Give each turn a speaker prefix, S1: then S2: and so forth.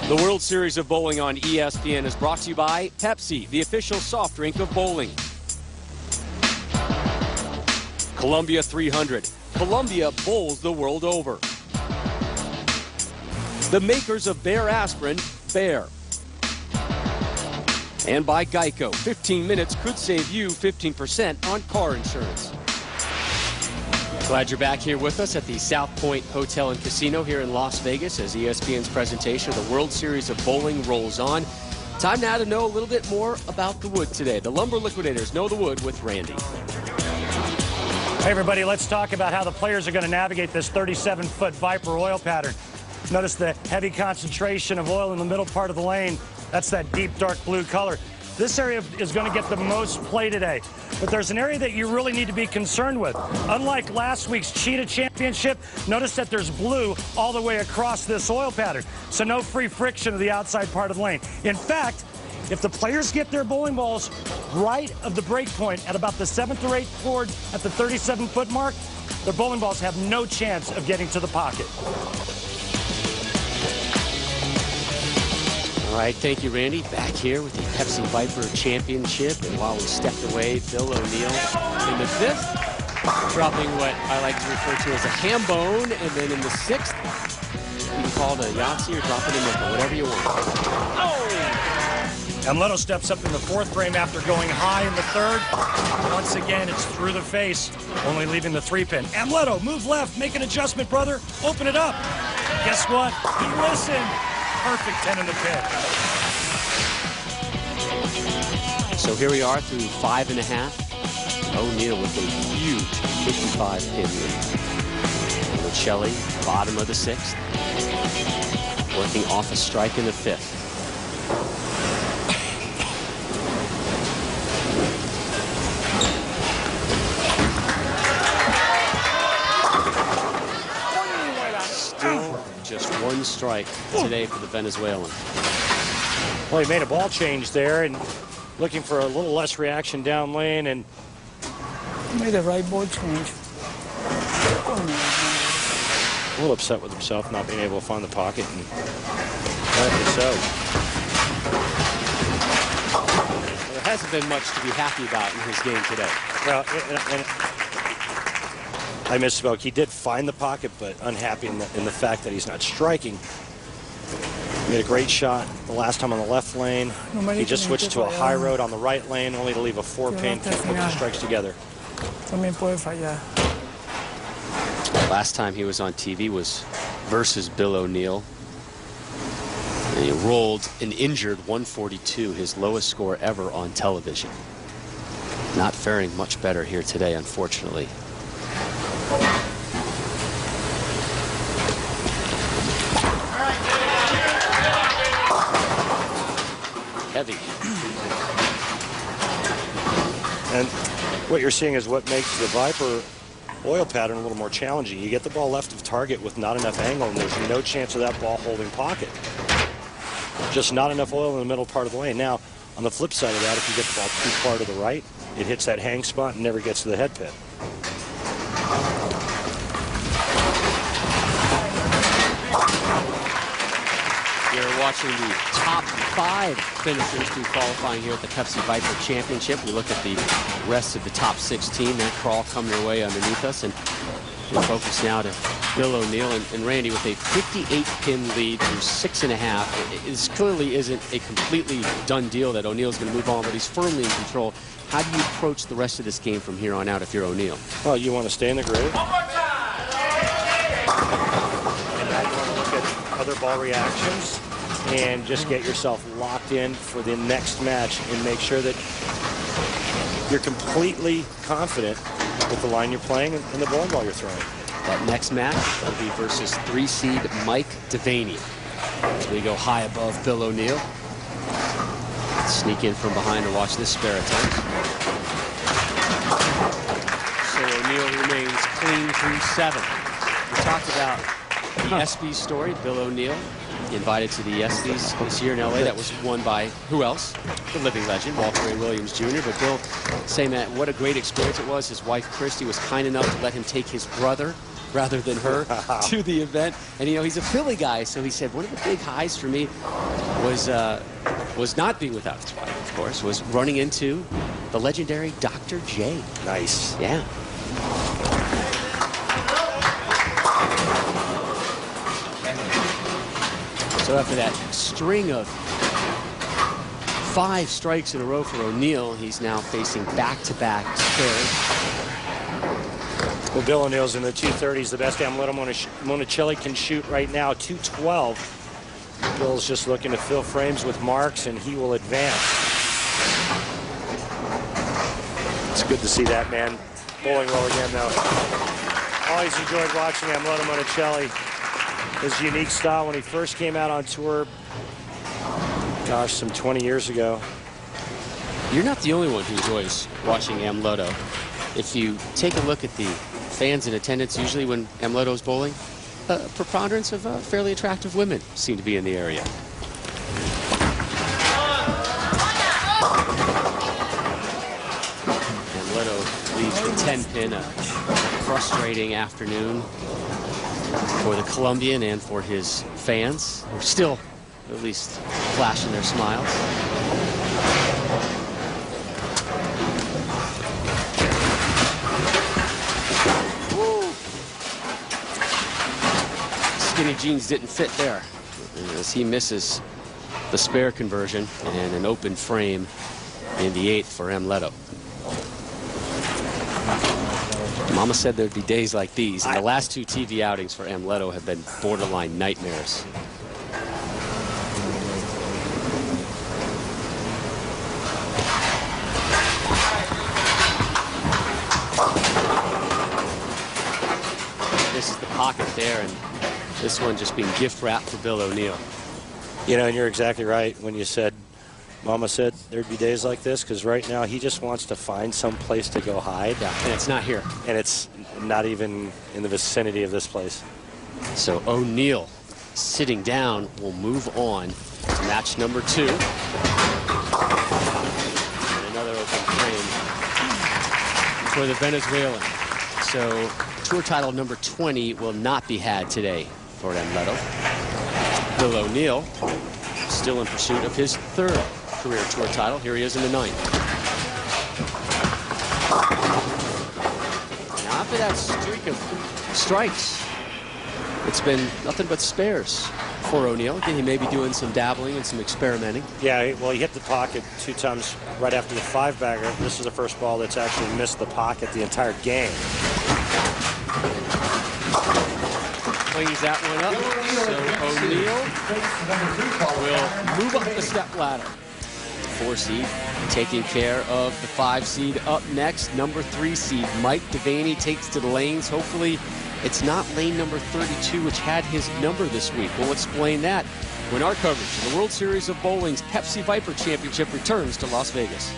S1: The World Series of Bowling on ESPN is brought to you by Pepsi, the official soft drink of bowling. Columbia 300. Columbia bowls the world over. The makers of Bayer Aspirin, Bayer. And by Geico. 15 minutes could save you 15% on car insurance. Glad you're back here with us at the South Point Hotel and Casino here in Las Vegas as ESPN's presentation of the World Series of Bowling rolls on. Time now to know a little bit more about the wood today. The Lumber Liquidators know the wood with Randy.
S2: Hey everybody, let's talk about how the players are going to navigate this 37-foot Viper oil pattern. Notice the heavy concentration of oil in the middle part of the lane. That's that deep dark blue color. This area is going to get the most play today. But there's an area that you really need to be concerned with. Unlike last week's Cheetah Championship, notice that there's blue all the way across this oil pattern. So no free friction of the outside part of the lane. In fact, if the players get their bowling balls right of the break point at about the 7th or 8th board at the 37-foot mark, their bowling balls have no chance of getting to the pocket.
S1: All right, thank you, Randy. Back here with the Pepsi Viper Championship. And while we stepped away, Bill O'Neill in the 5th, dropping what I like to refer to as a ham bone. And then in the 6th, you can call it a Yahtzee or drop it in nickel, whatever you want.
S2: Oh! And Leto steps up in the 4th frame after going high in the 3rd. Once again, it's through the face, only leaving the 3-pin. And Leto, move left, make an adjustment, brother. Open it up. Guess what? He listened. Perfect 10 in the pit.
S1: So here we are through 5.5. O'Neill with a huge 55-pin lead. Lucelli, bottom of the 6th. Working off a strike in the 5th. Just one strike today for the Venezuelan.
S2: Well, he made a ball change there and looking for a little less reaction down lane and
S3: made a right ball change.
S2: A little upset with himself not being able to find the pocket, and rightly so.
S1: There hasn't been much to be happy about in his game today.
S2: Well, and I misspoke. He did find the pocket, but unhappy in the fact that he's not striking. He made a great shot the last time on the left lane. He just switched to a high road on the right lane, only to leave a 4-pin, put the strikes together.
S1: Last time he was on TV was versus Bill O'Neill. And he rolled an injured 142, his lowest score ever on television. Not faring much better here today, unfortunately. Heavy.
S2: And what you're seeing is what makes the Viper oil pattern a little more challenging. You get the ball left of target with not enough angle, and there's no chance of that ball holding pocket. Just not enough oil in the middle part of the lane. Now, on the flip side of that, if you get the ball too far to the right, it hits that hang spot and never gets to the head pin.
S1: You're watching the top 5 finishers through qualifying here at the Pepsi Viper Championship. We look at the rest of the top 16. That crawl coming their way underneath us. And we'll focus now to Bill O'Neill and Randy with a 58-pin lead through 6.5. It clearly isn't a completely done deal that O'Neill's going to move on, but he's firmly in control. How do you approach the rest of this game from here on out if you're O'Neill?
S2: Well, you want to stay in the groove. And now you want to look at other ball reactions and just get yourself locked in for the next match and make sure that you're completely confident with the line you're playing and the bowling ball you're throwing.
S1: That next match will be versus 3-seed Mike Devaney. As we go high above Bill O'Neill. Sneak in from behind to watch this spare attempt. So O'Neill remains clean through 7. We talked about the ESPYs story. Bill O'Neill invited to the ESPYs this year in LA. That was won by who else? The living legend, Walter Ray Williams Jr. But Bill saying that what a great experience it was. His wife Christy was kind enough to let him take his brother rather than her to the event. And, you know, he's a Philly guy, so he said one of the big highs for me was not being without his wife, of course, was running into the legendary Dr. J.
S2: Nice.
S1: Yeah. So after that string of 5 strikes in a row for O'Neal, he's now facing back-to-back spares.
S2: Well, Bill O'Neal's in the 230s, the best Amleto Monicelli can shoot right now, 212. Bill's just looking to fill frames with marks, and he will advance. It's good to see that man bowling well again, though. Always enjoyed watching Amleto Monicelli. His unique style when he first came out on tour, gosh, some 20 years ago.
S1: You're not the only one who enjoys watching Amleto. If you take a look at the fans in attendance, usually when Amleto's bowling, a preponderance of fairly attractive women seem to be in the area. Amleto leaves the 10-pin, a frustrating afternoon for the Colombian and for his fans. They're still at least flashing their smiles. Skinny jeans didn't fit there as he misses the spare conversion and an open frame in the 8th for Amleto. Mama said there'd be days like these, and the last 2 TV outings for Amleto have been borderline nightmares. This is the pocket there, and this one just being gift wrapped for Bill O'Neal.
S2: You know, and you're exactly right when you said, Mama said there'd be days like this, because right now he just wants to find some place to go hide.
S1: Yeah, and it's not here.
S2: And it's not even in the vicinity of this place.
S1: So O'Neal, sitting down, will move on to match number 2. And another open frame for the Venezuelan. So tour title number 20 will not be had today for Amleto. Bill O'Neal still in pursuit of his 3rd career tour title. Here he is in the 9th. Now after that streak of strikes, it's been nothing but spares for O'Neal. Again, he may be doing some dabbling and some experimenting.
S2: Yeah, well, he hit the pocket 2 times right after the 5-bagger. This is the first ball that's actually missed the pocket the entire game.
S1: Cleans that one up. So O'Neal will move up the step ladder. 4 seed taking care of the 5 seed. Up next, number 3 seed Mike Devaney takes to the lanes. Hopefully it's not lane number 32, which had his number this week. We'll explain that when our coverage of the World Series of Bowling's Pepsi Viper Championship returns to Las Vegas.